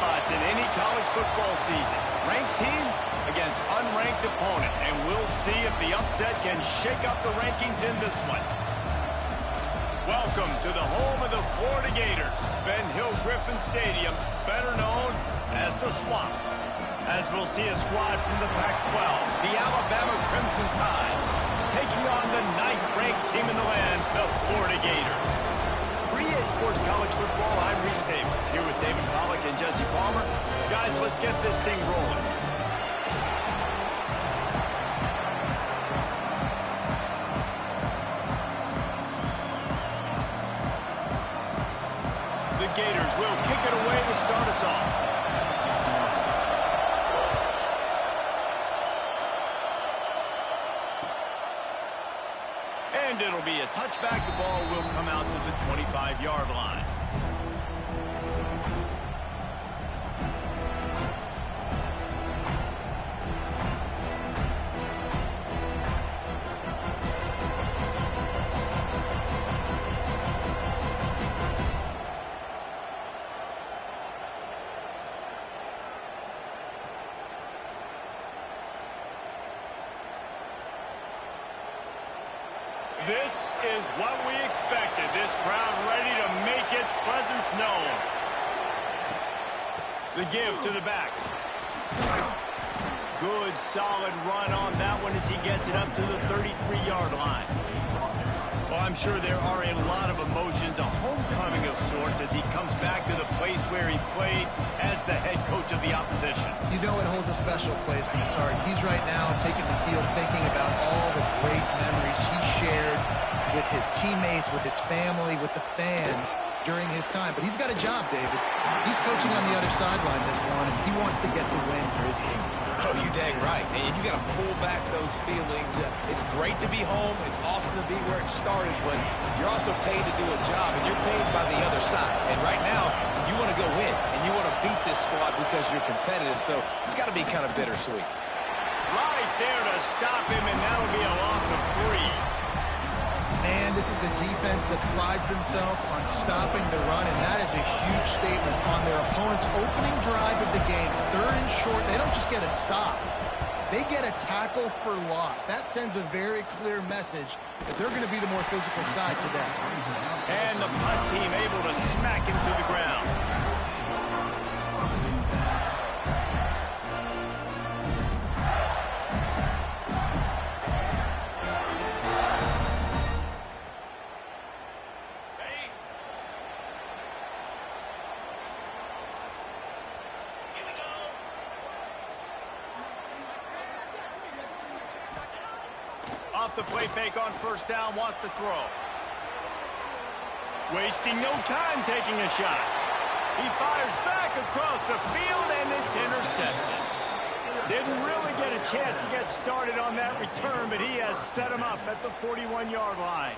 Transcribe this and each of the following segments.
spots in any college football season. Ranked team against unranked opponent, and we'll see if the upset can shake up the rankings in this one. Welcome to the home of the Florida Gators, Ben Hill Griffin Stadium, better known as the Swamp. As we'll see a squad from the Pac-12, the Alabama Crimson Tide, taking on the 9th-ranked team in the land, the Florida Gators. For EA Sports College Football, I'm Reese Davis, here with David Pollack and Jesse Palmer. Guys, let's get this thing rolling. The Gators will kick it away to start us off. And it'll be a touchback. The ball will come out to the 25-yard line. This is what we expected. This crowd ready to make its presence known. The give to the back. Good, solid run on that one as he gets it up to the 33-yard line. Well, I'm sure there are a lot of emotions, a homecoming of sorts, as he comes back to the place where he played as the head coach of the opposition. You know it holds a special place in his heart. He's right now taking the field thinking about all the great memories he shared with his teammates, with his family, with the fans during his time. But he's got a job, David. He's coaching on the other sideline this one, and he wants to get the win for his team. Oh, you dang right. And you got to pull back those feelings. It's great to be home. It's awesome to be where it started, but you're also paid to do a job, and you're paid by the other side. And right now, you want to go win, and you want to beat this squad because you're competitive, so it's got to be kind of bittersweet. Right there to stop him, and that'll be a loss of 3. Man, this is a defense that prides themselves on stopping the run, and that is a huge statement on their opponent's opening drive of the game. 3rd and short, they don't just get a stop. They get a tackle for loss. That sends a very clear message that they're going to be the more physical side today. And the punt team able to smack him to the ground. Off the play fake on 1st down, wants to throw. Wasting no time taking a shot. He fires back across the field, and it's intercepted. Didn't really get a chance to get started on that return, but he has set him up at the 41-yard line.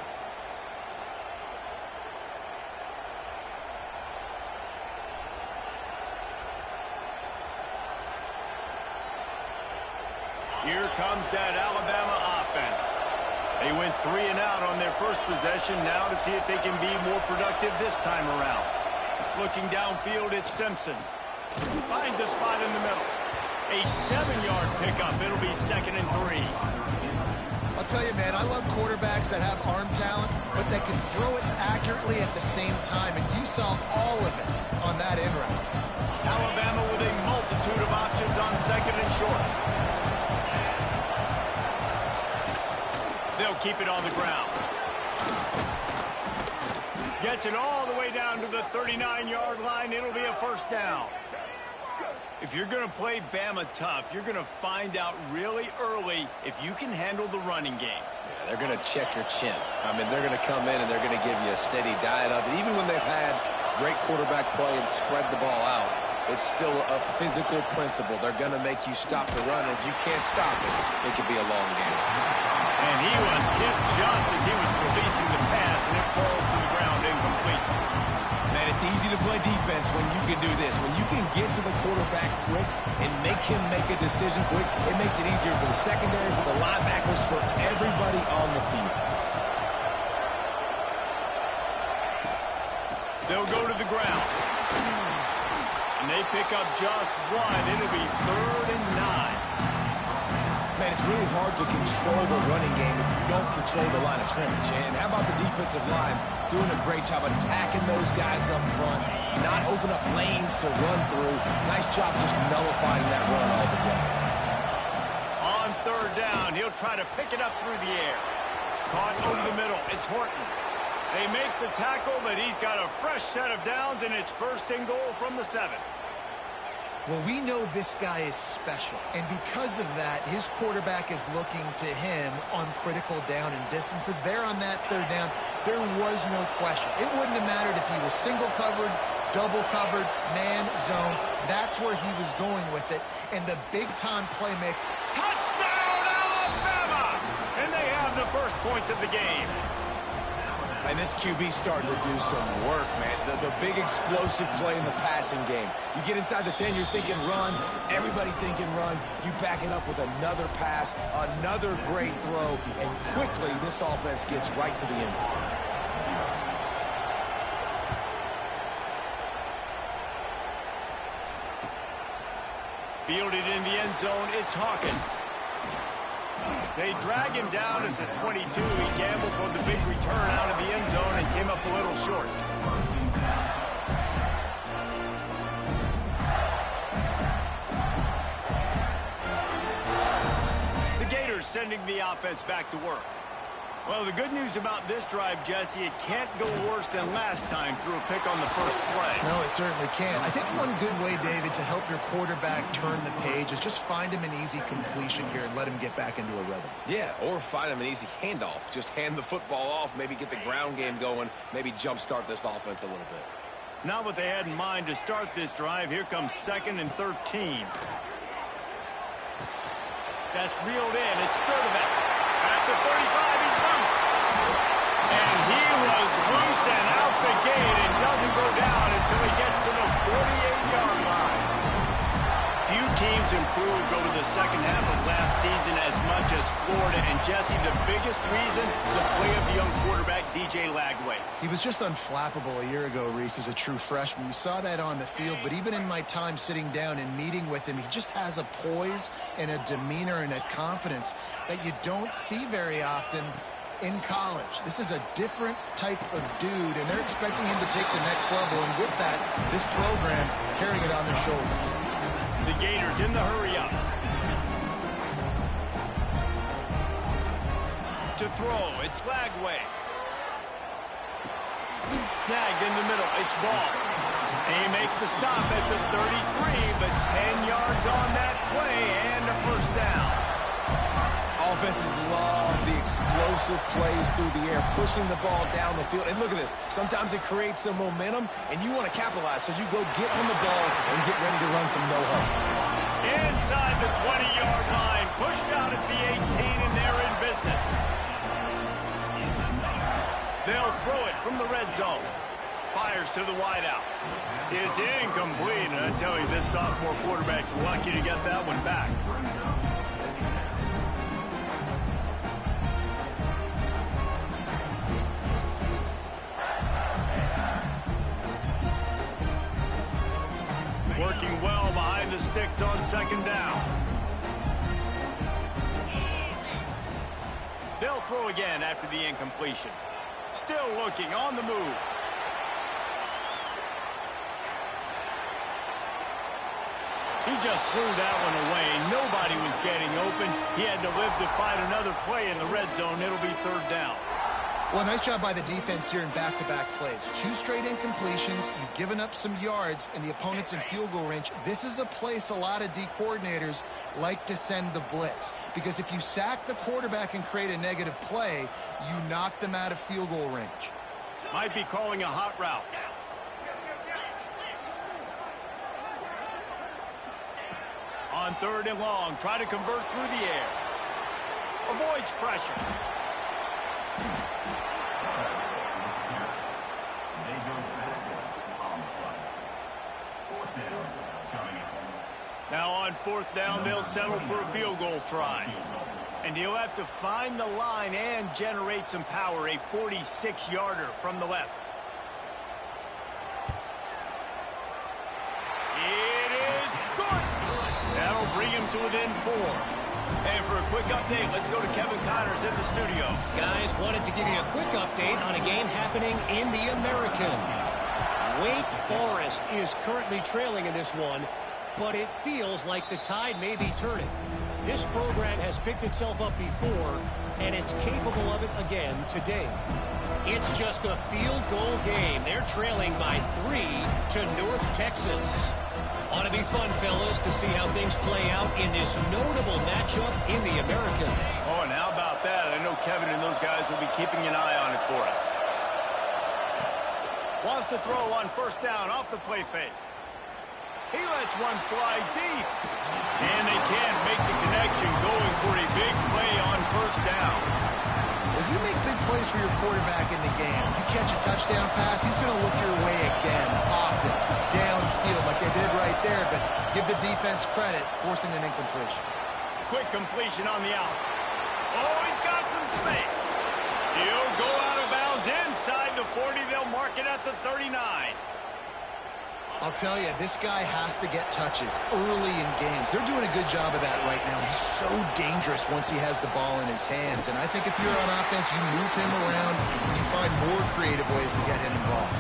Here comes that Alabama offense. They went 3 and out on their first possession, now to see if they can be more productive this time around. Looking downfield, it's Simpson. Finds a spot in the middle. A 7-yard pickup. It'll be 2nd and 3. I'll tell you, man, I love quarterbacks that have arm talent, but that can throw it accurately at the same time, and you saw all of it on that in route. Alabama with a multitude of options on 2nd and short. They'll keep it on the ground. Gets it all the way down to the 39-yard line. It'll be a 1st down. If you're going to play Bama tough, you're going to find out really early if you can handle the running game. Yeah, they're going to check your chin. I mean, they're going to come in and they're going to give you a steady diet of it. Even when they've had great quarterback play and spread the ball out, it's still a physical principle. They're going to make you stop the run. If you can't stop it, it could be a long game. And he was hit just as he was releasing the pass, and it falls to the ground incomplete. Man, it's easy to play defense when you can do this. When you can get to the quarterback quick and make him make a decision quick, it makes it easier for the secondary, for the linebackers, for everybody on the field. They'll go to the ground. And they pick up just one. It'll be 3rd and 9. Man, it's really hard to control the running game if you don't control the line of scrimmage. And how about the defensive line doing a great job attacking those guys up front, not open up lanes to run through. Nice job just nullifying that run altogether. On 3rd down, he'll try to pick it up through the air. Caught over the middle. It's Horton. They make the tackle, but he's got a fresh set of downs, and it's 1st and goal from the 7. Well, we know this guy is special, and because of that, his quarterback is looking to him on critical down and distances. There on that 3rd down, there was no question. It wouldn't have mattered if he was single covered, double covered, man, zone. That's where he was going with it, and the big-time playmaker. Touchdown, Alabama! And they have the first points of the game. And this QB's starting to do some work, man. The big explosive play in the passing game. You get inside the 10, you're thinking run. Everybody thinking run. You back it up with another pass, another great throw, and quickly this offense gets right to the end zone. Fielded in the end zone, it's Hawkins. They drag him down at the 22. He gambled for the big return out of the end zone and came up a little short. The Gators sending the offense back to work. Well, the good news about this drive, Jesse, it can't go worse than last time through a pick on the first play. No, it certainly can't. I think one good way, David, to help your quarterback turn the page is just find him an easy completion here and let him get back into a rhythm. Yeah, or find him an easy handoff. Just hand the football off, maybe get the ground game going, maybe jumpstart this offense a little bit. Not what they had in mind to start this drive. Here comes 2nd and 13. That's reeled in. It's Sturdivant. At the 35, he's loose. And he was loose and out the gate and doesn't go down until he gets to the 48-yard line. Few teams improved over the second half of last season as much as Florida. And, Jesse, the biggest reason, the play of the young quarterback, DJ Lagway. He was just unflappable a year ago, Reese, as a true freshman. We saw that on the field, but even in my time sitting down and meeting with him, he just has a poise and a demeanor and a confidence that you don't see very often in college. This is a different type of dude, and they're expecting him to take the next level, and with that, this program carrying it on their shoulders. The Gators in the hurry-up. To throw, it's Lagway. Snagged in the middle, it's Ball. They make the stop at the 33, but 10 yards on that play and a first down. Offenses love the explosive plays through the air, pushing the ball down the field. And look at this. Sometimes it creates some momentum, and you want to capitalize. So you go get on the ball and get ready to run some no-huddle. Inside the 20-yard line, pushed out at the 18, and they're in business. They'll throw it from the red zone. Fires to the wideout. It's incomplete, and I tell you, this sophomore quarterback's lucky to get that one back. Working well behind the sticks on 2nd down. They'll throw again after the incompletion. Still looking on the move. He just threw that one away. Nobody was getting open. He had to live to fight another play in the red zone. It'll be 3rd down. Well, nice job by the defense here in back-to-back plays. 2 straight incompletions. You've given up some yards, and the opponent's in field goal range. This is a place a lot of D coordinators like to send the blitz, because if you sack the quarterback and create a negative play, you knock them out of field goal range. Might be calling a hot route. On 3rd and long, try to convert through the air. Avoids pressure. Now on 4th down, they'll settle for a field goal try. And he'll have to find the line and generate some power, a 46-yarder from the left. within 4. And for a quick update, let's go to Kevin Connors in the studio. Guys, wanted to give you a quick update on a game happening in the American. Wake Forest is currently trailing in this one, but it feels like the tide may be turning. This program has picked itself up before, and it's capable of it again today. It's just a field goal game. They're trailing by 3 to North Texas. Ought to be fun, fellas, to see how things play out in this notable matchup in the American. Oh, and how about that? I know Kevin and those guys will be keeping an eye on it for us. Wants to throw on first down off the play fake. He lets one fly deep. And they can't make the connection, going for a big play on first down. Well, you make big plays for your quarterback in the game. You catch a touchdown pass, he's going to look your way again, often, downfield like they did right there. But give the defense credit, forcing an incompletion. Quick completion on the out. Oh, he's got some space. He'll go out of bounds inside the 40. They'll mark it at the 39. I'll tell you, this guy has to get touches early in games. They're doing a good job of that right now. He's so dangerous once he has the ball in his hands. And I think if you're on offense, you move him around, and you find more creative ways to get him involved.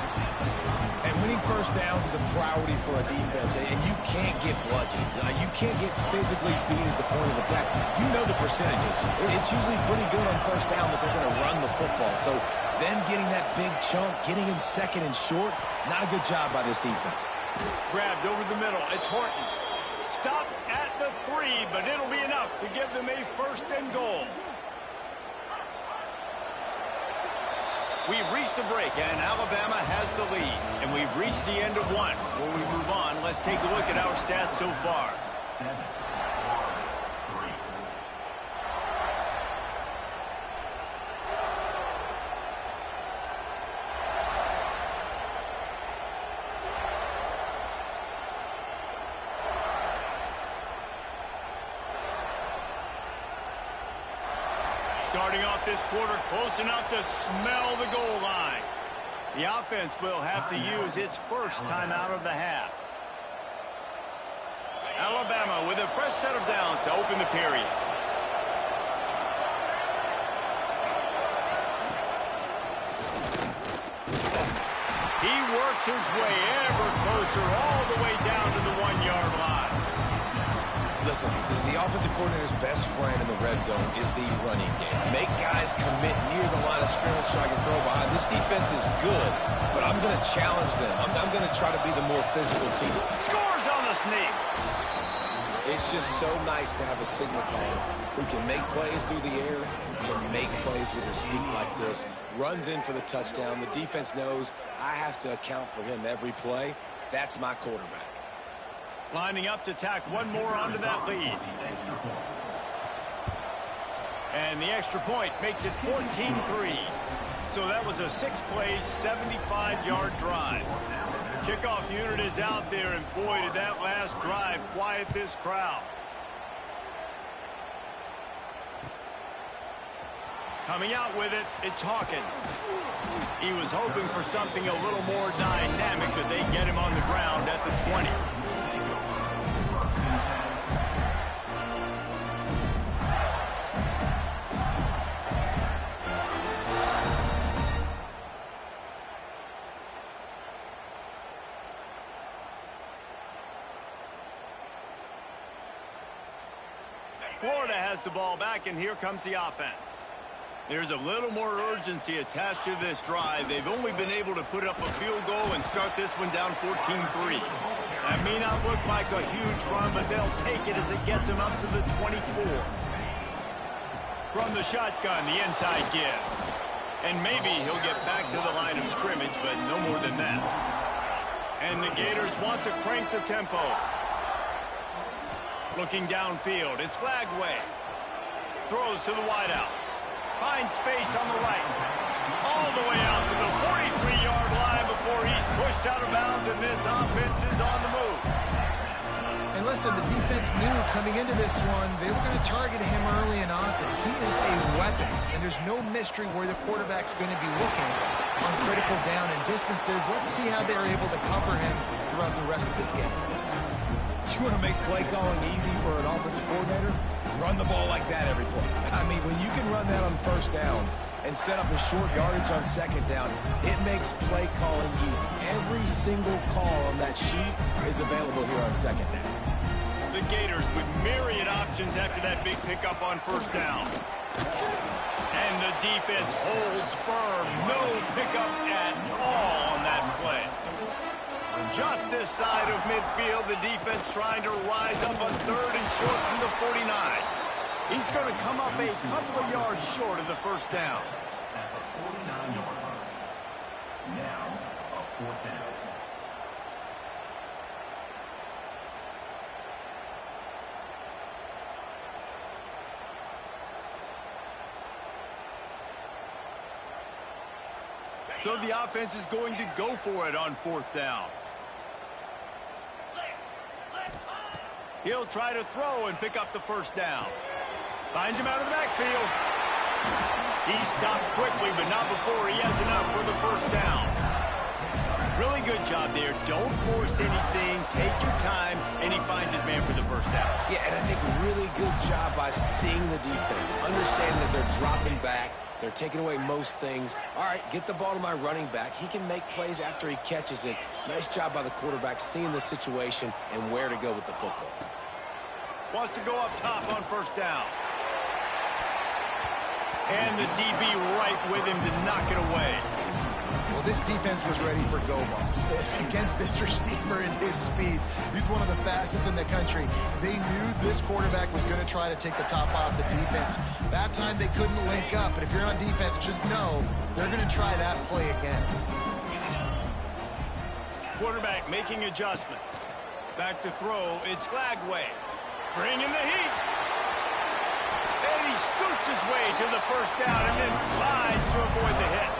And winning first downs is a priority for a defense, and you can't get bludgeoned. You can't get physically beat at the point of attack. You know the percentages. It's usually pretty good on first down that they're going to run the football. So then getting that big chunk, getting in second and short, not a good job by this defense. Grabbed over the middle. It's Horton. Stopped at the 3, but it'll be enough to give them a first and goal. We've reached a break, and Alabama has the lead. And we've reached the end of one. Before we move on, let's take a look at our stats so far. Starting off this quarter close enough to smell the goal line. The offense will have to use its first timeout of the half. Alabama with a fresh set of downs to open the period. He works his way ever closer all the way down to the 1-yard line. Listen, the offensive coordinator's best friend in the red zone is the running game. Make guys commit near the line of scrimmage so I can throw behind. This defense is good, but I'm going to challenge them. I'm going to try to be the more physical team. Scores on the sneak. It's just so nice to have a signal player who can make plays through the air and make plays with his feet like this. Runs in for the touchdown. The defense knows I have to account for him every play. That's my quarterback. Lining up to tack one more onto that lead. And the extra point makes it 14-3. So that was a 6-play, 75-yard drive. The kickoff unit is out there, and boy, did that last drive quiet this crowd. Coming out with it, it's Hawkins. He was hoping for something a little more dynamic, but they get him on the ground at the 20. Florida has the ball back, and here comes the offense. There's a little more urgency attached to this drive. They've only been able to put up a field goal and start this one down 14-3. That may not look like a huge run, but they'll take it as it gets them up to the 24. From the shotgun, the inside give. And maybe he'll get back to the line of scrimmage, but no more than that. And the Gators want to crank the tempo. Looking downfield, it's Lagway. Throws to the wideout. Finds space on the right. All the way out to the 43-yard line before he's pushed out of bounds, and this offense is on the move. And listen, the defense knew coming into this one, they were going to target him early and often. He is a weapon, and there's no mystery where the quarterback's going to be looking on critical down and distances. Let's see how they're able to cover him throughout the rest of this game. You You want to make play calling easy for an offensive coordinator? Run the ball like that every play. I mean, when you can run that on first down and set up a short yardage on second down, it makes play calling easy. Every single call on that sheet is available here on second down. The Gators with myriad options after that big pickup on first down. And the defense holds firm. No pickup at all on that play. Just this side of midfield, the defense trying to rise up on third and short from the 49. He's going to come up a couple of yards short of the first down. At the 49-yard line. Now, a fourth down. So the offense is going to go for it on fourth down. He'll try to throw and pick up the first down. Finds him out of the backfield. He stopped quickly, but not before he has enough for the first down. Really good job there. Don't force anything. Take your time, and he finds his man for the first down. Yeah, and I think really good job by seeing the defense. Understand that they're dropping back. They're taking away most things. All right, get the ball to my running back. He can make plays after he catches it. Nice job by the quarterback seeing the situation and where to go with the football. Wants to go up top on first down. And the DB right with him to knock it away. Well, this defense was ready for go balls. Against this receiver and his speed, he's one of the fastest in the country. They knew this quarterback was going to try to take the top off the defense. That time they couldn't link up, but if you're on defense, just know they're going to try that play again. Quarterback making adjustments. Back to throw, it's Glagway. Bringing the heat. And he scoots his way to the first down and then slides to avoid the hit.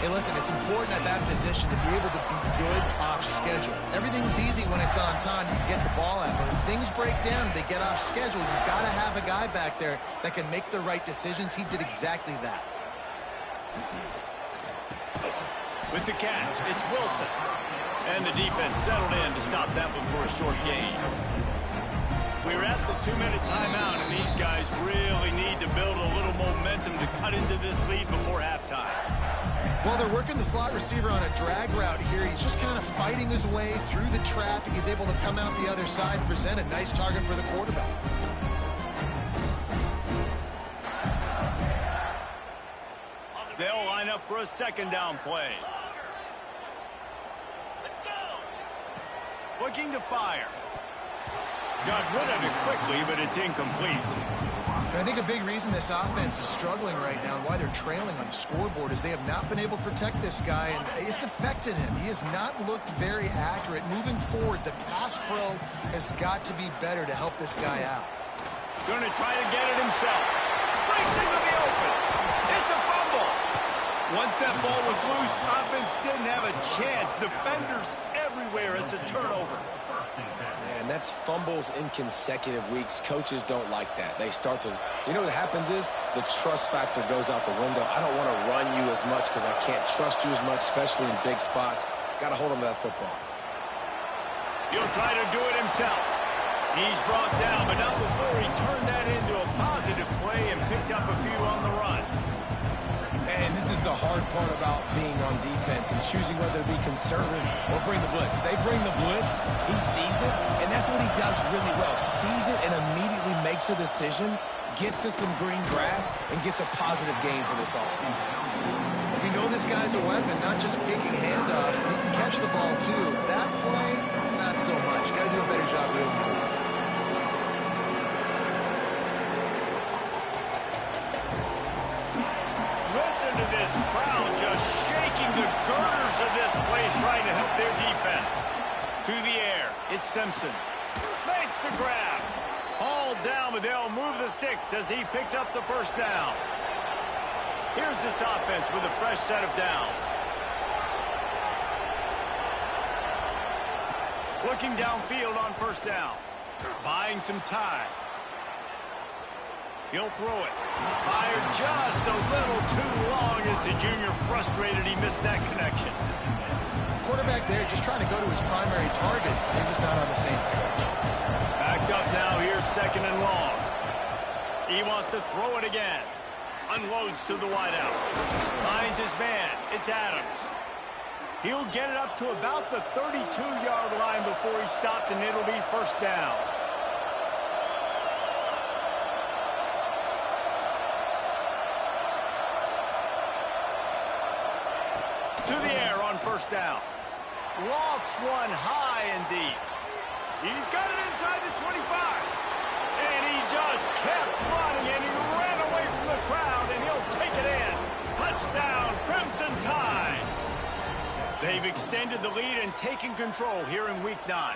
Hey, listen, it's important at that position to be able to be good off schedule. Everything's easy when it's on time. You get the ball out. But when things break down, they get off schedule. You've got to have a guy back there that can make the right decisions. He did exactly that. With the catch, it's Wilson. And the defense settled in to stop that one for a short gain. We're at the 2-minute timeout, and these guys really need to build a little momentum to cut into this lead before halftime. Well, they're working the slot receiver on a drag route here. He's just kind of fighting his way through the traffic. He's able to come out the other side and present a nice target for the quarterback. They'll line up for a second down play. Looking to fire. Got rid of it quickly, but it's incomplete. And I think a big reason this offense is struggling right now and why they're trailing on the scoreboard is they have not been able to protect this guy, and it's affected him. He has not looked very accurate. Moving forward, the pass pro has got to be better to help this guy out. Going to try to get it himself. Breaks into the open. It's a fumble. Once that ball was loose, offense didn't have a chance. Defenders everywhere. It's a turnover. Man, that's fumbles in consecutive weeks. Coaches don't like that. They start to, you know what happens is the trust factor goes out the window. I don't want to run you as much because I can't trust you as much, especially in big spots. Got to hold on to that football. He'll try to do it himself. He's brought down, but not before he turned that into a positive play and picked up a few on the run. And this is the hard part about being on defense and choosing whether to be conservative or bring the blitz. They bring the blitz, he sees it, and that's what he does really well. Sees it and immediately makes a decision, gets to some green grass, and gets a positive gain for this offense. We know this guy's a weapon, not just kicking handoffs, but he can catch the ball too. That play, not so much. Got to do a better job reading it. Listen to this crowd just shaking the girders of this place, trying to help their defense. To the air, it's Simpson. Makes the grab. Hauled down, but they'll move the sticks as he picks up the first down. Here's this offense with a fresh set of downs. Looking downfield on first down. Buying some time. He'll throw it. Fired just a little too long as the junior frustrated he missed that connection. Quarterback there just trying to go to his primary target. They're just not on the same page. He wants to throw it again. Unloads to the wideout. Finds his man. It's Adams. He'll get it up to about the 32-yard line before he's stopped, and it'll be first down. To the air on first down. Lofts one high and deep. He's got it inside the 25. And he just kept running, and he ran away from the crowd, and he'll take it in. Touchdown, Crimson Tide. They've extended the lead and taken control here in Week 9.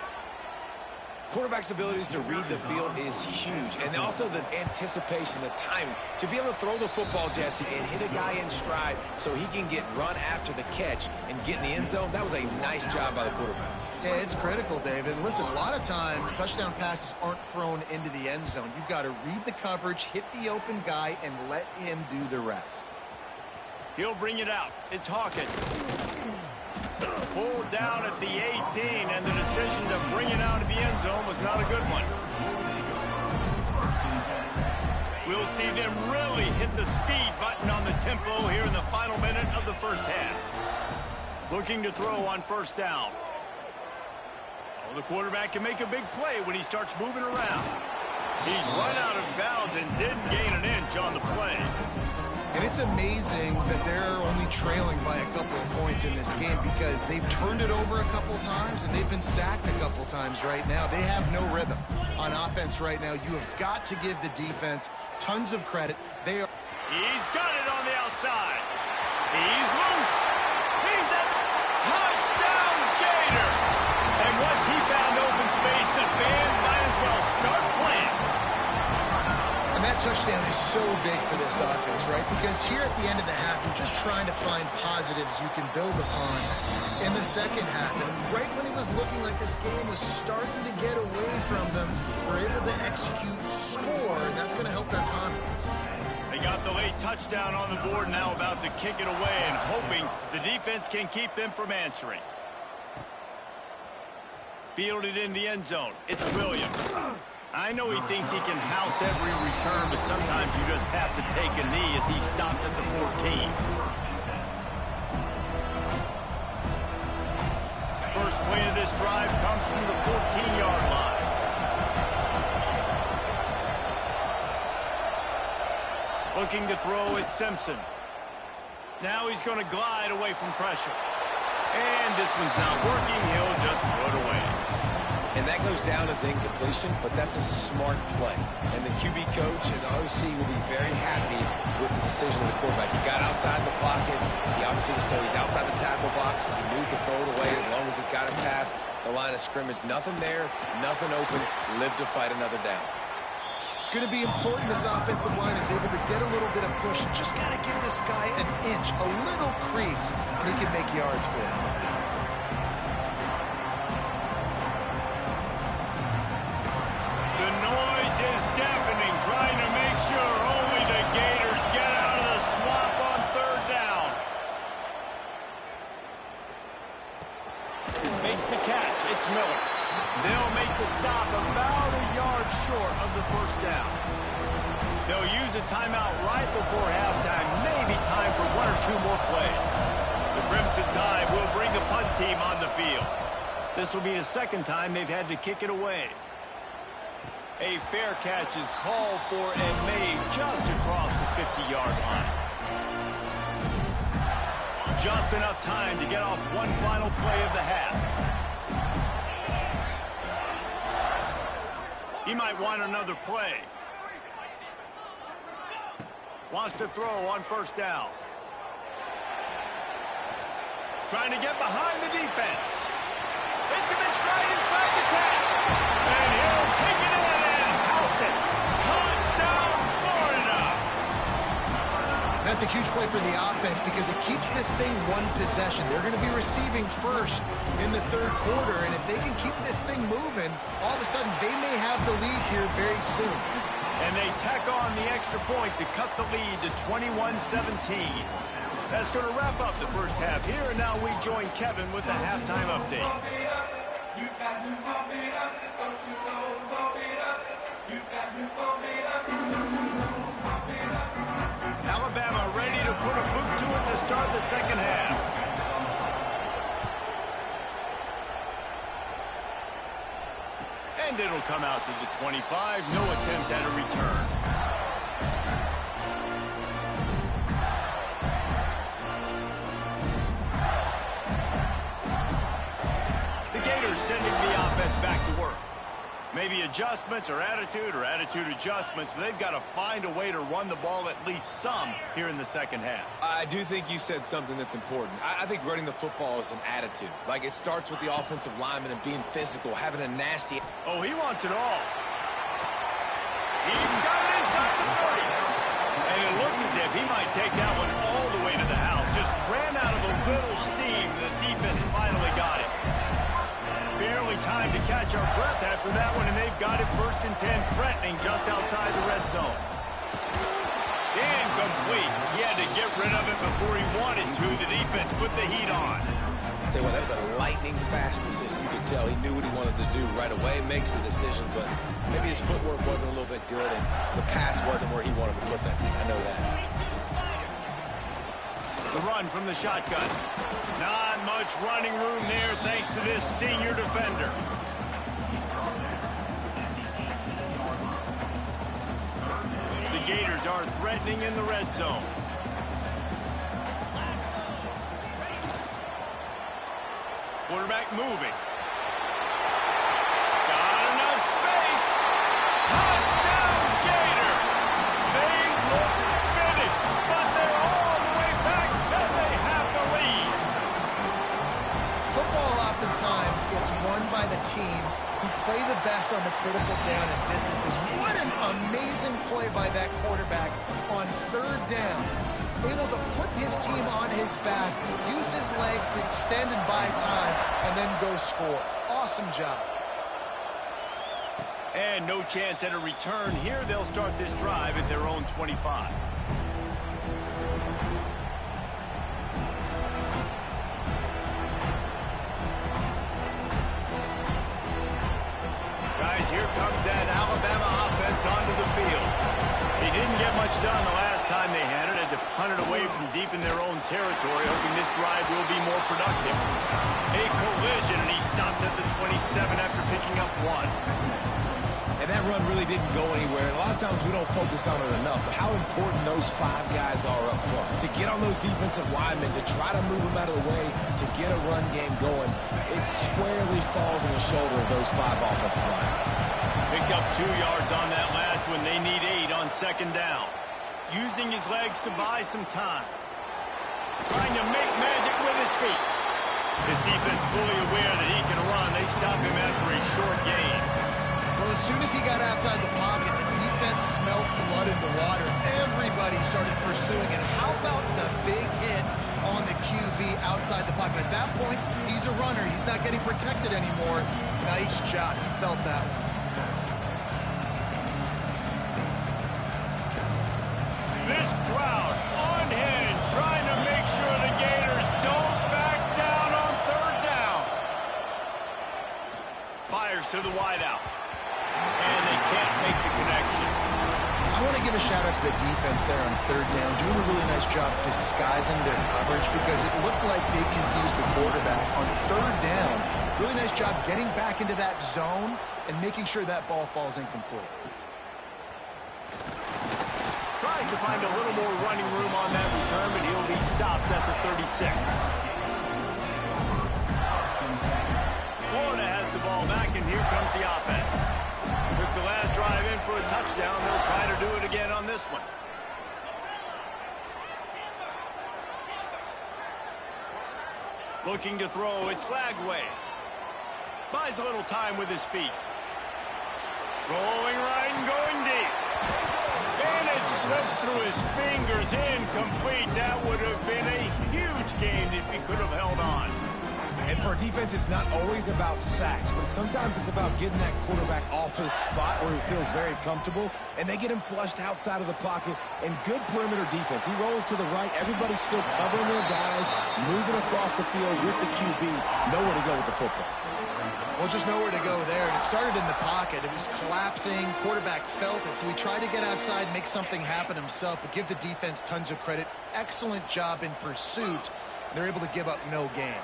Quarterback's abilities to read the field is huge, and also the anticipation, the timing. To be able to throw the football, Jesse, and hit a guy in stride so he can get run after the catch and get in the end zone, that was a nice job by the quarterback. Yeah, it's critical, David. Listen, a lot of times touchdown passes aren't thrown into the end zone. You've got to read the coverage, hit the open guy, and let him do the rest. He'll bring it out. It's Hawkins. Pulled down at the 18, and the decision to bring it out of the end zone was not a good one. We'll see them really hit the speed button on the tempo here in the final minute of the first half. Looking to throw on first down. Oh, the quarterback can make a big play when he starts moving around. He's run out of bounds and didn't gain an inch on the play. And it's amazing that they're only trailing by a couple of points in this game because they've turned it over a couple times and they've been sacked a couple times right now. They have no rhythm on offense right now. You have got to give the defense tons of credit. He's got it on the outside. He's loose. He's at the touchdown Gator. And once he found open space, the band might as well start playing. And that touchdown is so big for this offense, right? Because here at the end of the half, you're just trying to find positives you can build upon in the second half. And right when it was looking like this game was starting to get away from them, they're able to execute, score, and that's going to help their confidence. They got the late touchdown on the board, now about to kick it away and hoping the defense can keep them from answering. Fielded in the end zone. It's Williams. I know he thinks he can house every return, but sometimes you just have to take a knee as he stopped at the 14. First play of this drive comes from the 14-yard line. Looking to throw at Simpson. Now he's going to glide away from pressure. And this one's not working. He'll just throw it away. And that goes down as incompletion, but that's a smart play. And the QB coach and the OC will be very happy with the decision of the quarterback. He got outside the pocket. He obviously so he's outside the tackle box. He knew he could throw it away as long as it got it past the line of scrimmage. Nothing there, nothing open. Live to fight another down. It's going to be important this offensive line is able to get a little bit of push. Just got to give this guy an inch, a little crease, and he can make yards for him. The noise is deafening, trying to make sure only the Gators get out of the swamp on third down. Makes the catch. It's Miller. They'll make the stop about a yard short of the first down. They'll use a timeout right before halftime. Maybe time for one or two more plays. The Crimson Tide will bring the punt team on the field. This will be the second time they've had to kick it away. A fair catch is called for and made just across the 50-yard line. Just enough time to get off one final play of the half. He might want another play. Wants to throw on first down. Trying to get behind the defense. Hits him in stride inside the 10. And he'll take it in and house it. Touchdown, Florida. That's a huge play for the offense because it keeps this thing one possession. They're going to be receiving first in the third quarter, and if they can keep this thing moving, all of a sudden they may have the lead here very soon. And they tack on the extra point to cut the lead to 21-17. That's going to wrap up the first half here, and now we join Kevin with the halftime update. second half. And it'll come out to the 25. No attempt at a return. The Gators sending the offense back to work. Maybe adjustments or attitude adjustments, but they've got to find a way to run the ball at least some here in the second half. I do think you said something that's important. I think running the football is an attitude. Like, it starts with the offensive lineman and being physical, having a nasty... Oh, he wants it all. He's got it inside the 30. And it looked as if he might take that one all the way to the house. Just ran out of a little steam. The defense finally got it. Barely time to catch our breath after that one, and they've got it 1st and 10, threatening just outside the red zone. Incomplete. He had to get rid of it before he wanted to. The defense put the heat on. Tell you what, that was a lightning-fast decision. You could tell he knew what he wanted to do right away, makes the decision, but maybe his footwork wasn't a little bit good, and the pass wasn't where he wanted to put that thing. I know that. The run from the shotgun. Not much running room there thanks to this senior defender. The Gators are threatening in the red zone. Quarterback moving. Got enough space. Touchdown, Gator. They look finished, but they're all the way back, and they have the lead. Football oftentimes gets won by the teams who play the best on the critical down and distances. What an amazing play by that quarterback on 3rd down. Able to put his team on his back, use his legs to extend and buy time, and then go score. Awesome job. And no chance at a return here. They'll start this drive at their own 25. Guys, here comes that Alabama offense onto the field. He didn't get much done the last time they had it. Had to punt it away from deep in their own territory, hoping this drive will be more productive. A collision, and he stopped at the 27 after picking up 1. And that run really didn't go anywhere. And a lot of times we don't focus on it enough, but how important those 5 guys are up front. To get on those defensive linemen, to try to move them out of the way, to get a run game going, it squarely falls on the shoulder of those 5 offensive linemen. Picked up 2 yards on that last one. They need 8 on 2nd down. Using his legs to buy some time. Trying to make magic with his feet. His defense fully aware that he can run. They stop him after a short gain. Well, as soon as he got outside the pocket, the defense smelled blood in the water. Everybody started pursuing. And how about the big hit on the QB outside the pocket? At that point, he's a runner. He's not getting protected anymore. Nice job. He felt that one. This crowd unhinged, trying to make sure the Gators don't back down on 3rd down. Fires to the wideout. And they can't make the connection. I want to give a shout out to the defense there on 3rd down, doing a really nice job disguising their coverage because it looked like they confused the quarterback on 3rd down. Really nice job getting back into that zone and making sure that ball falls incomplete. Tries to find a little more running room on that return, but he'll be stopped at the 36. Florida has the ball back, and here comes the offense. Took the last drive in for a touchdown. They'll try to do it again on this one. Looking to throw, it's Lagway. Buys a little time with his feet. Rolling right and going deep. And it slips through his fingers, incomplete. That would have been a huge gain if he could have held on. And for a defense, it's not always about sacks, but sometimes it's about getting that quarterback off his spot where he feels very comfortable, and they get him flushed outside of the pocket, and good perimeter defense. He rolls to the right. Everybody's still covering their guys, moving across the field with the QB. Nowhere to go with the football. Well, just nowhere to go there. And it started in the pocket. It was collapsing. Quarterback felt it, so he tried to get outside, make something happen himself, but give the defense tons of credit. excellent job in pursuit. They're able to give up no gain.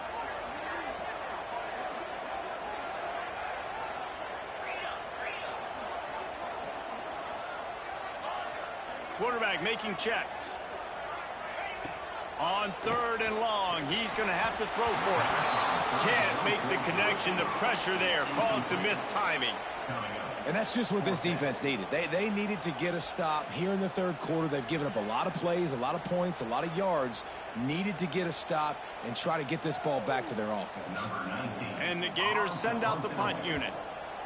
Quarterback making checks. On 3rd and long, he's going to have to throw for it. Can't make the connection. The pressure there caused the missed timing. And that's just what this defense needed. They needed to get a stop here in the 3rd quarter. They've given up a lot of plays, a lot of points, a lot of yards. Needed to get a stop and try to get this ball back to their offense. And the Gators send out the punt unit.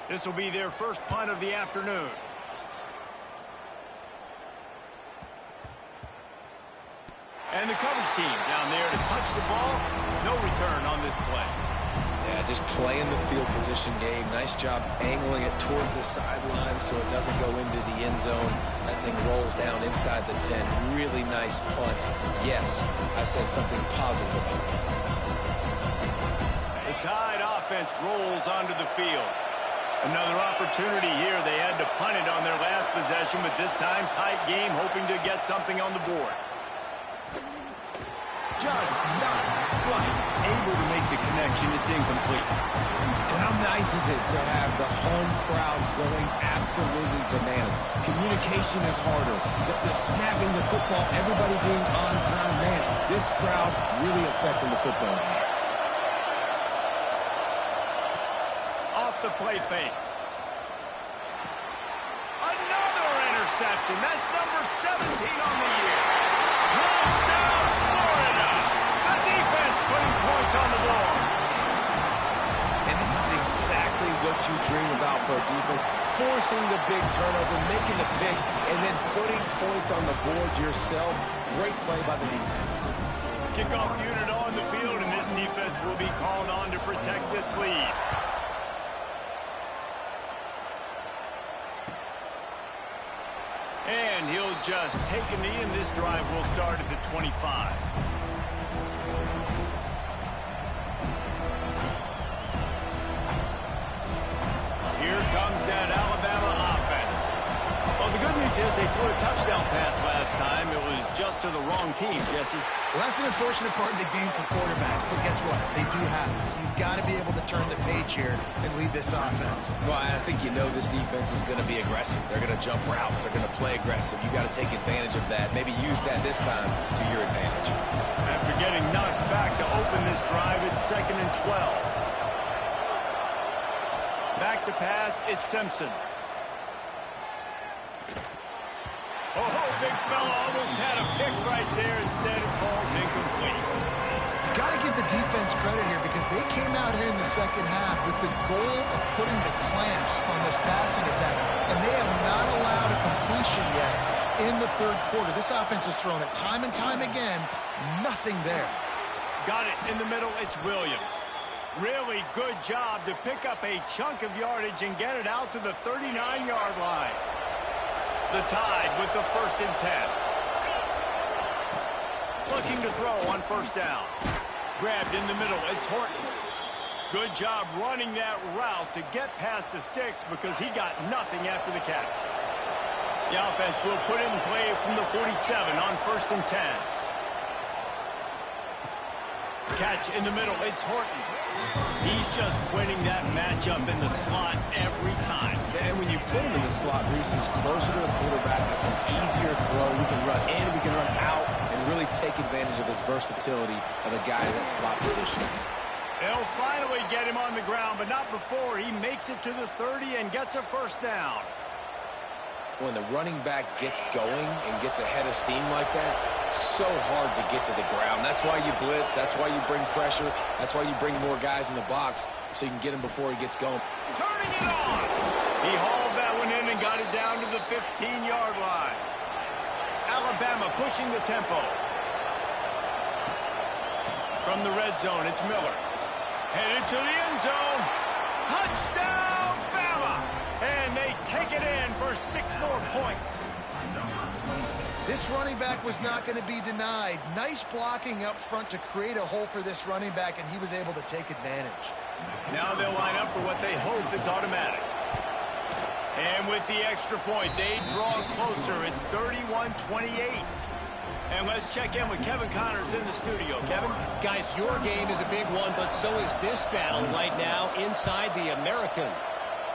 This will be their first punt of the afternoon. And the coverage team down there to touch the ball. No return on this play. Yeah, just playing the field position game. Nice job angling it toward the sideline so it doesn't go into the end zone. That thing rolls down inside the 10. Really nice punt. Yes, I said something positive about that. The Tide offense rolls onto the field. Another opportunity here. They had to punt it on their last possession, but this time tight game, hoping to get something on the board. Just not quite able to make the connection. It's incomplete. And how nice is it to have the home crowd going absolutely bananas? Communication is harder. The snapping the football, everybody being on time. Man, this crowd really affecting the football game. Off the play fake. Another interception. That's number 17 on the year. Touchdown, Florida. The defense putting points on the board. And this is exactly what you dream about for a defense. Forcing the big turnover, making the pick, and then putting points on the board yourself. Great play by the defense. Kickoff unit on the field, and this defense will be called on to protect this lead. And he'll just take a knee, and this drive will start at the 25. Here comes that Alabama offense. Well, the good news is they threw a touchdown pass last time. It was just to the wrong team, Jesse. Well, that's an unfortunate part of the game for quarterbacks, but guess what? They do have it. So you've got to be able to turn the page here and lead this offense. Well, I think you know this defense is going to be aggressive. They're going to jump routes. They're going to play aggressive. You got to take advantage of that. Maybe use that this time to your advantage. After getting knocked back to open this drive, it's 2nd and 12. Back to pass, it's Simpson. Oh, big fella almost had a pick right there. Instead, it falls incomplete. Got to give the defense credit here because they came out here in the second half with the goal of putting the clamps on this passing attack, and they have not allowed a completion yet in the 3rd quarter. This offense has thrown it time and time again. Nothing there. Got it in the middle. It's Williams. Really good job to pick up a chunk of yardage and get it out to the 39-yard line. The Tide with the 1st and 10. Looking to throw on 1st down. Grabbed in the middle. It's Horton. Good job running that route to get past the sticks because he got nothing after the catch. The offense will put it in play from the 47 on 1st and 10. Catch in the middle. It's Horton. He's just winning that matchup in the slot every time. And when you put him in the slot, Reese, he's closer to the quarterback. It's an easier throw. We can run in, we can run out, and really take advantage of his versatility of the guy in that slot position. They'll finally get him on the ground, but not before he makes it to the 30 and gets a 1st down. When the running back gets going and gets ahead of steam like that, so hard to get to the ground. That's why you blitz. That's why you bring pressure. That's why you bring more guys in the box so you can get him before he gets going. Turning it on. He hauled that one in and got it down to the 15-yard line. Alabama pushing the tempo. From the red zone, it's Miller. Headed to the end zone. Touchdown, Bama! And they take it in for 6 more points. This running back was not going to be denied. Nice blocking up front to create a hole for this running back, and he was able to take advantage. Now they'll line up for what they hope is automatic. And with the extra point, they draw closer. It's 31-28. And let's check in with Kevin Connors in the studio. Kevin? Guys, your game is a big one, but so is this battle right now inside the American.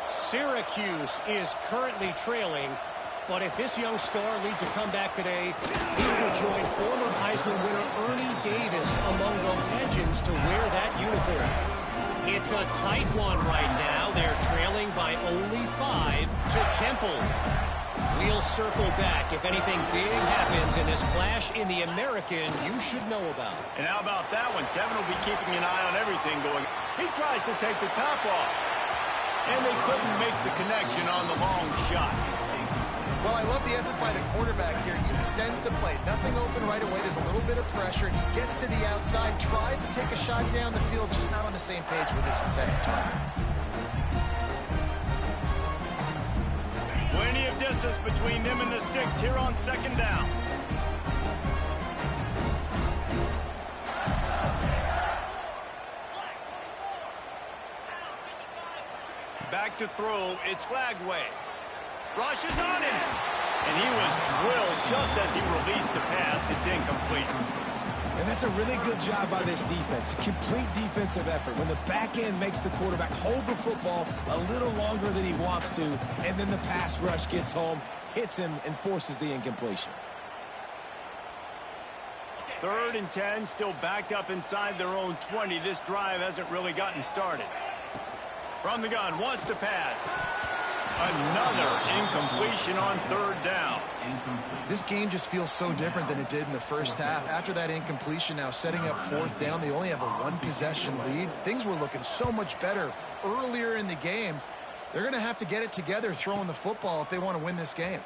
Syracuse is currently trailing, but if this young star leads a comeback today, he could join former Heisman winner Ernie Davis among the legends to wear that uniform. It's a tight one right now. They're trailing by only 5 to Temple. We'll circle back if anything big happens in this clash in the American you should know about. And how about that one? Kevin will be keeping an eye on everything going. He tries to take the top off. And they couldn't make the connection on the long shot. Well, I love the effort by the quarterback here. He extends the play. Nothing open right away. There's a little bit of pressure. He gets to the outside, tries to take a shot down the field, just not on the same page with his intended target. Plenty of distance between them and the sticks here on second down. Back to throw. It's Flagway. Rushes on him. And he was drilled just as he released the pass. It's incomplete. And that's a really good job by this defense. Complete defensive effort. When the back end makes the quarterback hold the football a little longer than he wants to, and then the pass rush gets home, hits him, and forces the incompletion. 3rd and 10, still backed up inside their own 20. This drive hasn't really gotten started. From the gun, wants to pass. Another incompletion on 3rd down. This game just feels so different than it did in the first half. After that incompletion, now setting up 4th down, they only have a 1-possession lead. Things were looking so much better earlier in the game. They're going to have to get it together throwing the football if they want to win this game.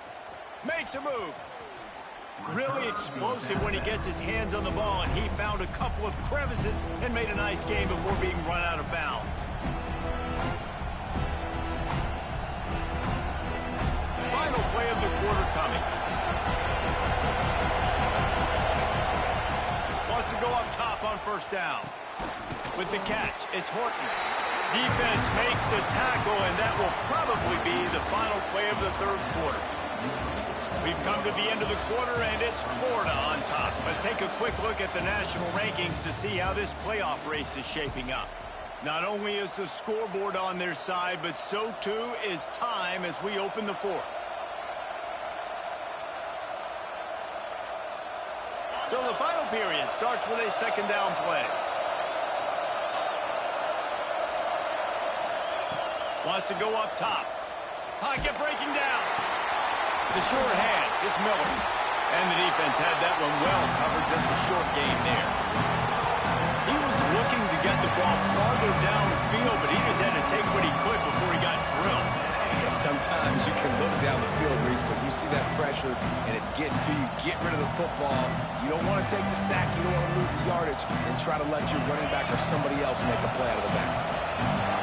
Makes a move. Really explosive when he gets his hands on the ball, and he found a couple of crevices and made a nice game before being run out of bounds. Final play of the quarter coming. Wants to go up top on 1st down. With the catch, it's Horton. Defense makes the tackle, and that will probably be the final play of the 3rd quarter. We've come to the end of the quarter, and it's Florida on top. Let's take a quick look at the national rankings to see how this playoff race is shaping up. Not only is the scoreboard on their side, but so too is time as we open the 4th. So the final period starts with a 2nd down play. Wants to go up top. Pocket breaking down. The short hands, it's Miller. And the defense had that one well covered, just a short game there. He was looking to get the ball farther downfield, but he just had to take what he could before he got drilled. Sometimes you can look down the field, Reese, but you see that pressure, and it's getting to you. Get rid of the football. You don't want to take the sack. You don't want to lose the yardage, and try to let your running back or somebody else make a play out of the backfield.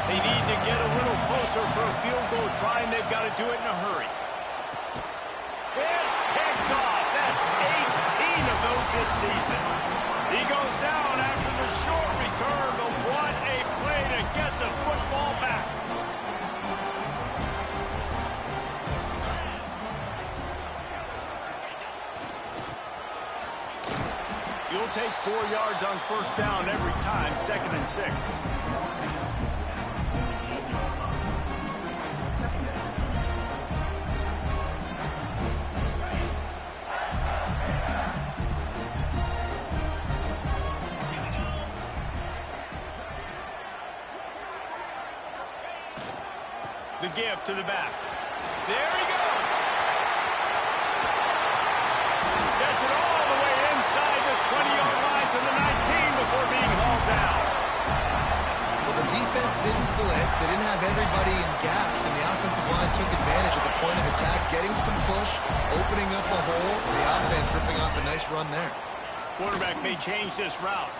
They need to get a little closer for a field goal try, and they've got to do it in a hurry. It's picked off. That's 18 of those this season. He goes down after the short return, but what a play to get the football back. You'll take 4 yards on 1st down every time, 2nd and 6. The give to the back. There he goes. Gets it all the way inside the 20-yard line to the 19 before being hauled down. Well, the defense didn't blitz. They didn't have everybody in gaps, and the offensive line took advantage at the point of attack, getting some push, opening up a hole, and the offense ripping off a nice run there. Quarterback may change this route.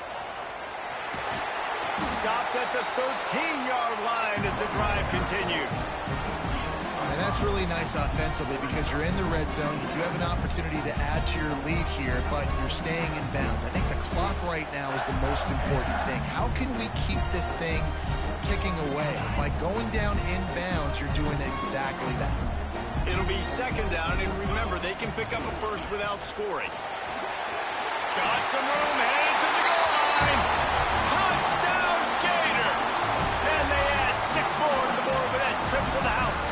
Stopped at the 13-yard line as the drive continues. And that's really nice offensively because you're in the red zone. You do have an opportunity to add to your lead here, but you're staying in bounds. I think the clock right now is the most important thing. How can we keep this thing ticking away? By going down in bounds, you're doing exactly that. It'll be 2nd down, and remember, they can pick up a first without scoring. Got some room, headed to the goal line. Touchdown, Gator. And they add 6 more to the board with that trip to the house.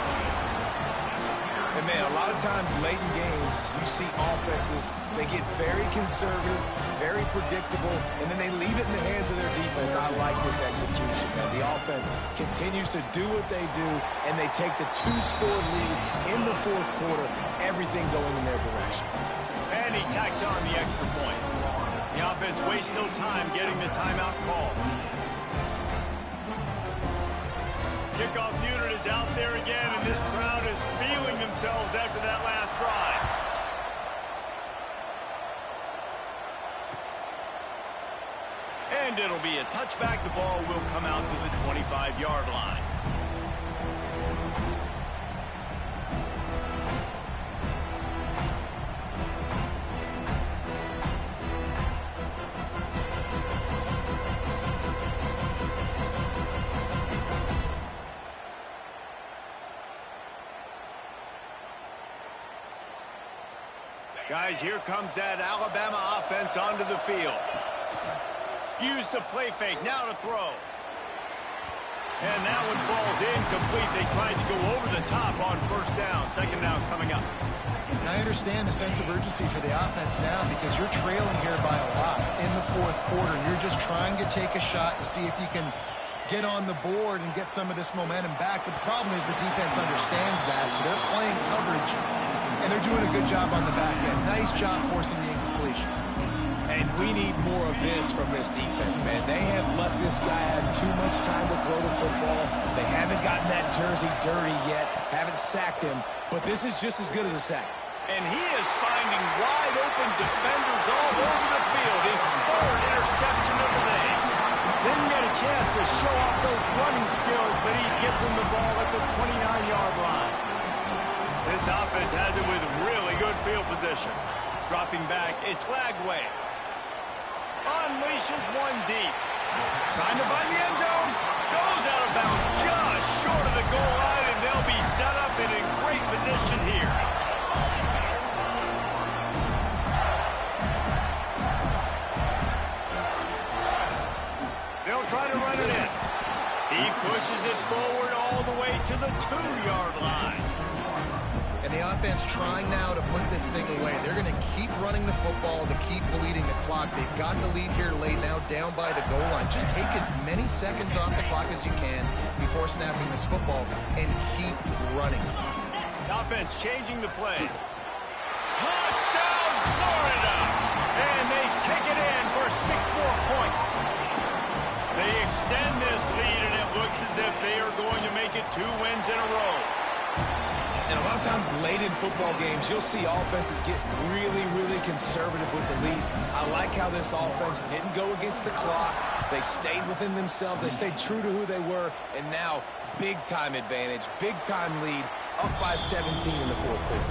And, man, a lot of times late in games, you see offenses, they get very conservative, very predictable, and then they leave it in the hands of their defense. I like this execution, man. The offense continues to do what they do, and they take the 2-score lead in the fourth quarter, everything going in their direction. And he tacks on the extra point. The offense wastes no time getting the timeout call. Kickoff unit is out there again, and this crowd is feeling themselves after that last drive. And it'll be a touchback. The ball will come out to the 25-yard line. Guys, here comes that Alabama offense onto the field. Use the play fake, now to throw. And that one falls incomplete. They tried to go over the top on first down. Second down coming up. And I understand the sense of urgency for the offense now because you're trailing here by a lot in the fourth quarter. And you're just trying to take a shot to see if you can get on the board and get some of this momentum back. But the problem is the defense understands that, so they're playing coverage. And they're doing a good job on the back end. Nice job forcing the incompletion. And we need more of this from this defense, man. They have let this guy have too much time to throw the football. They haven't gotten that jersey dirty yet, haven't sacked him, but this is just as good as a sack. And he is finding wide open defenders all over the field. His 3rd interception of the day. Didn't get a chance to show off those running skills, but he gives him the ball at the 29-yard line. This offense has it with really good field position. Dropping back, it's Lagway. Unleashes one deep. Trying to find the end zone. Goes out of bounds just short of the goal line, and they'll be set up in a great position here. They'll try to run it in. He pushes it forward all the way to the 2-yard line. And the offense trying now to put this thing away. They're going to keep running the football to keep bleeding the clock. They've got the lead here late, now down by the goal line. Just take as many seconds off the clock as you can before snapping this football and keep running. The offense changing the play. Touchdown, Florida! And they take it in for 6 more points. They extend this lead, and it looks as if they are going to make it 2 wins in a row. And a lot of times late in football games, you'll see offenses get really, really conservative with the lead. I like how this offense didn't go against the clock. They stayed within themselves. They stayed true to who they were. And now, big-time advantage, big-time lead, up by 17 in the fourth quarter.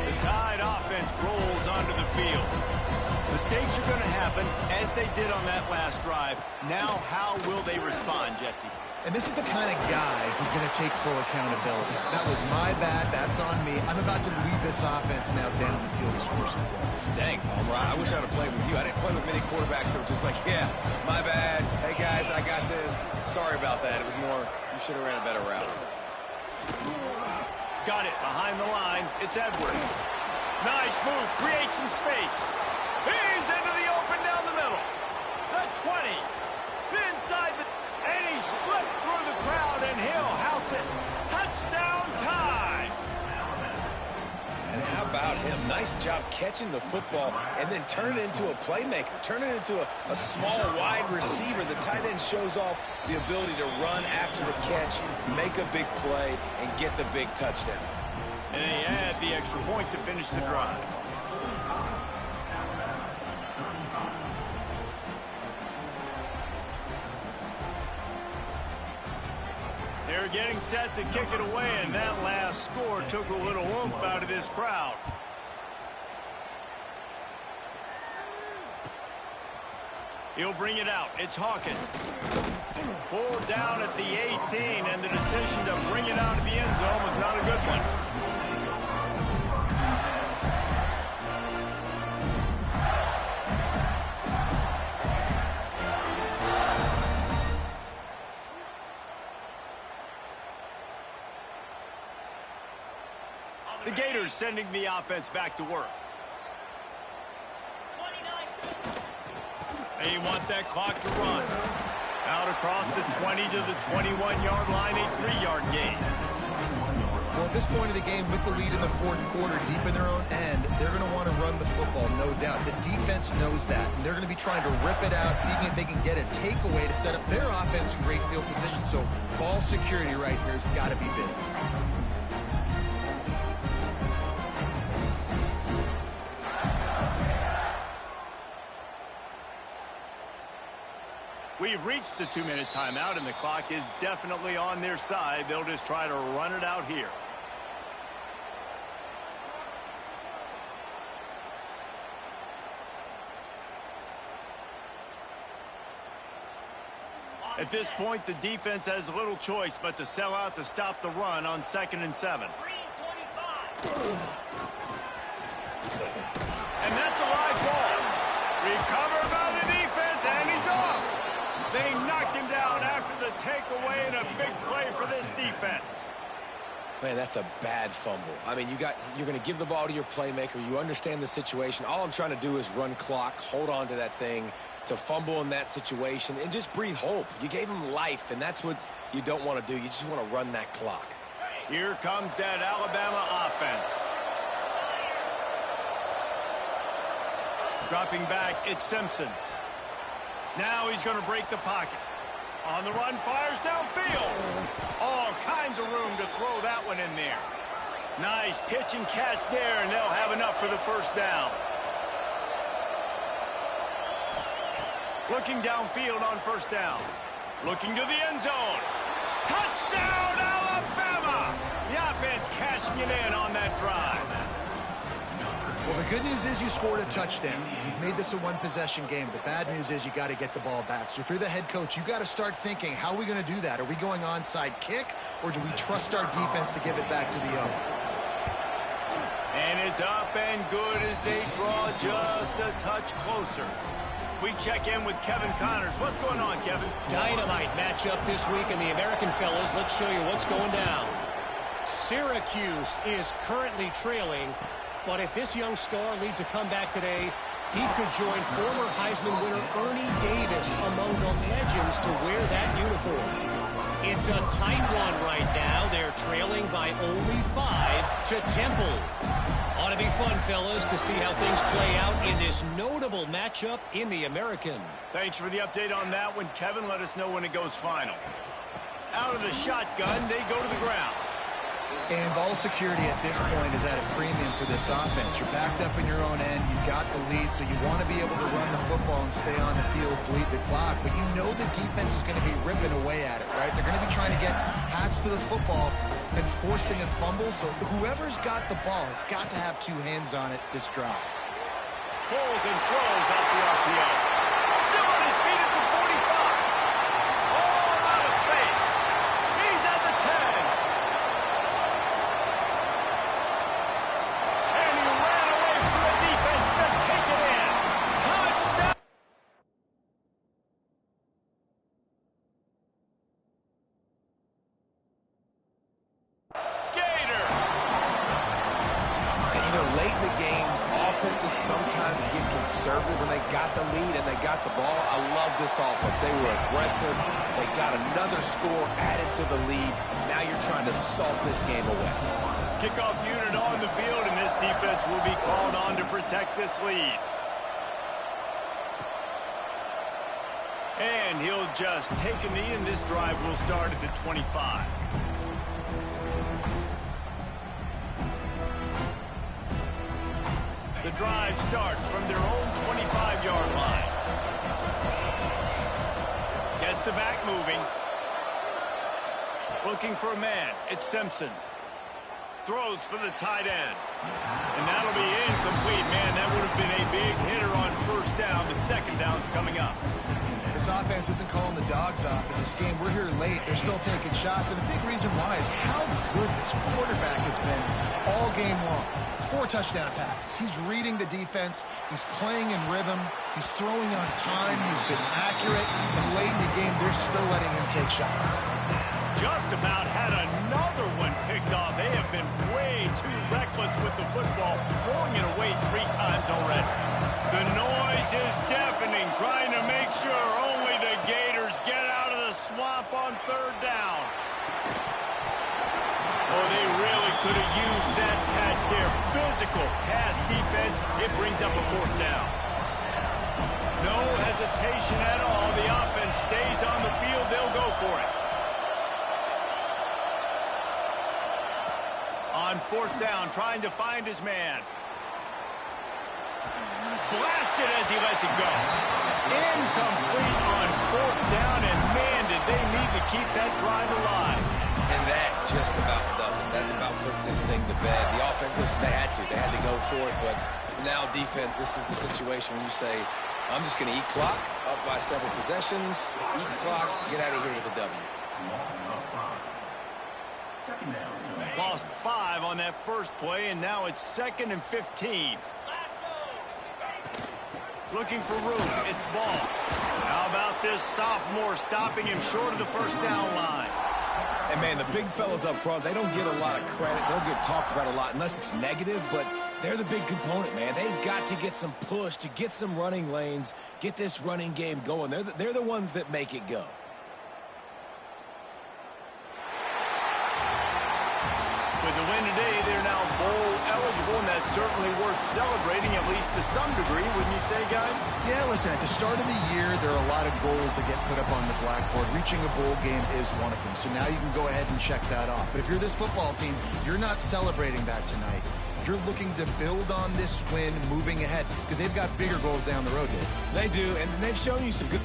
The Tide offense rolls onto the field. Mistakes are going to happen, as they did on that last drive. Now, how will they respond, Jesse? And this is the kind of guy who's going to take full accountability. That was my bad. That's on me. I'm about to lead this offense now down the field to score some points. Dang, Palmer, I wish I would have played with you. I didn't play with many quarterbacks that were just like, yeah, my bad. Hey, guys, I got this. Sorry about that. It was more, you should have ran a better route. Got it behind the line. It's Edwards. Nice move. Create some space. He's into the open down the middle. The 20. Inside the... And he slipped through the crowd, and he'll house it. Touchdown time. And how about him? Nice job catching the football and then turn it into a playmaker. Turn it into a small, wide receiver. The tight end shows off the ability to run after the catch, make a big play, and get the big touchdown. And they add the extra point to finish the drive. They're getting set to kick it away, and that last score took a little oomph out of this crowd. He'll bring it out. It's Hawkins. Pulled down at the 18, and the decision to bring it out of the end zone was not a good one. The Gators sending the offense back to work. They want that clock to run. Out across the 20 to the 21-yard line, a 3-yard gain. Well, at this point of the game, with the lead in the fourth quarter, deep in their own end, they're going to want to run the football, no doubt. The defense knows that, and they're going to be trying to rip it out, seeing if they can get a takeaway to set up their offense in great field position. So ball security right here has got to be big. We've reached the 2-minute timeout, and the clock is definitely on their side. They'll just try to run it out here. At this point, the defense has little choice but to sell out to stop the run on 2nd and 7. And that's a live ball. Recovered by the defense, and he's off. They knocked him down after the takeaway, and a big play for this defense. Man, that's a bad fumble. I mean, you're going to give the ball to your playmaker. You understand the situation. All I'm trying to do is run clock, hold on to that thing, to fumble in that situation, and just breathe hope. You gave him life, and that's what you don't want to do. You just want to run that clock. Here comes that Alabama offense. Dropping back, it's Simpson. Now he's going to break the pocket. On the run, fires downfield. All kinds of room to throw that one in there. Nice pitch and catch there, and they'll have enough for the first down. Looking downfield on first down. Looking to the end zone. Touchdown, Alabama! The offense cashing it in on that drive. Well, the good news is you scored a touchdown. You've made this a one-possession game. The bad news is you got to get the ball back. So if you're the head coach, you got to start thinking, how are we going to do that? Are we going onside kick, or do we trust our defense to give it back to the O? And it's up and good as they draw just a touch closer. We check in with Kevin Connors. What's going on, Kevin? Dynamite matchup this week in the American, fellas. Let's show you what's going down. Syracuse is currently trailing, but if this young star leads a comeback today, he could join former Heisman winner Ernie Davis among the legends to wear that uniform. It's a tight one right now. They're trailing by only 5 to Temple. Ought to be fun, fellas, to see how things play out in this notable matchup in the American. Thanks for the update on that one, Kevin. Let us know when it goes final. Out of the shotgun, they go to the ground. And ball security at this point is at a premium for this offense. You're backed up in your own end. You've got the lead, so you want to be able to run the football and stay on the field, bleed the clock. But you know the defense is going to be ripping away at it, right? They're going to be trying to get hats to the football and forcing a fumble. So whoever's got the ball has got to have 2 hands on it this drive. Pulls and throws out the RPO. Still on his feet at the 45. All out of space. He's at the 10. And he ran away from the defense to take it in. Touchdown. Gator. And, you know, late in the games, offenses sometimes get conservative when they got the lead and they got the ball. I love this offense. They were aggressive. They got another score added to the lead. Now you're trying to salt this game away. Kickoff unit on the field, and this defense will be called on to protect this lead. And he'll just take a knee, and this drive will start at the 25. The drive starts from their own 25-yard line. Gets the back moving. Looking for a man. It's Simpson. Throws for the tight end. And that'll be incomplete. Man, that would have been a big hitter on first down, but second down's coming up. This offense isn't calling the dogs off in this game. We're here late. They're still taking shots, and a big reason why is how good this quarterback has been all game long. 4 touchdown passes. He's reading the defense. He's playing in rhythm. He's throwing on time. He's been accurate. And late in the game, they're still letting him take shots. Just about had another one picked off. They have been way too reckless with the football, throwing it away 3 times already. The noise is deafening, trying to make sure only the Gators get out of the swamp on 3rd down. Oh, they really could have used that catch there. Physical pass defense. It brings up a 4th down. No hesitation at all. The offense stays on the field. They'll go for it. On 4th down, trying to find his man. Blasted as he lets it go. Incomplete on 4th down, and man, did they need to keep that drive alive. And that just about does it. That about puts this thing to bed. The offense, listen, they had to go for it, but now defense, this is the situation when you say, I'm just going to eat clock, up by several possessions, eat clock, get out of here with a W. Lost 5 on that first play, and now it's 2nd and 15. Looking for room. It's ball. How about this sophomore stopping him short of the 1st down line? And, man, the big fellas up front, they don't get a lot of credit. They'll get talked about a lot unless it's negative, but they're the big component, man. They've got to get some push to get some running lanes, get this running game going. They're the ones that make it go. With the win today, they're now bowl eligible, and that's certainly worth celebrating, at least to some degree, wouldn't you say, guys? Yeah, listen, at the start of the year, there are a lot of goals that get put up on the blackboard. Reaching a bowl game is one of them, so now you can go ahead and check that off. But if you're this football team, you're not celebrating that tonight. You're looking to build on this win moving ahead because they've got bigger goals down the road, Dave. They do, and they've shown you some good...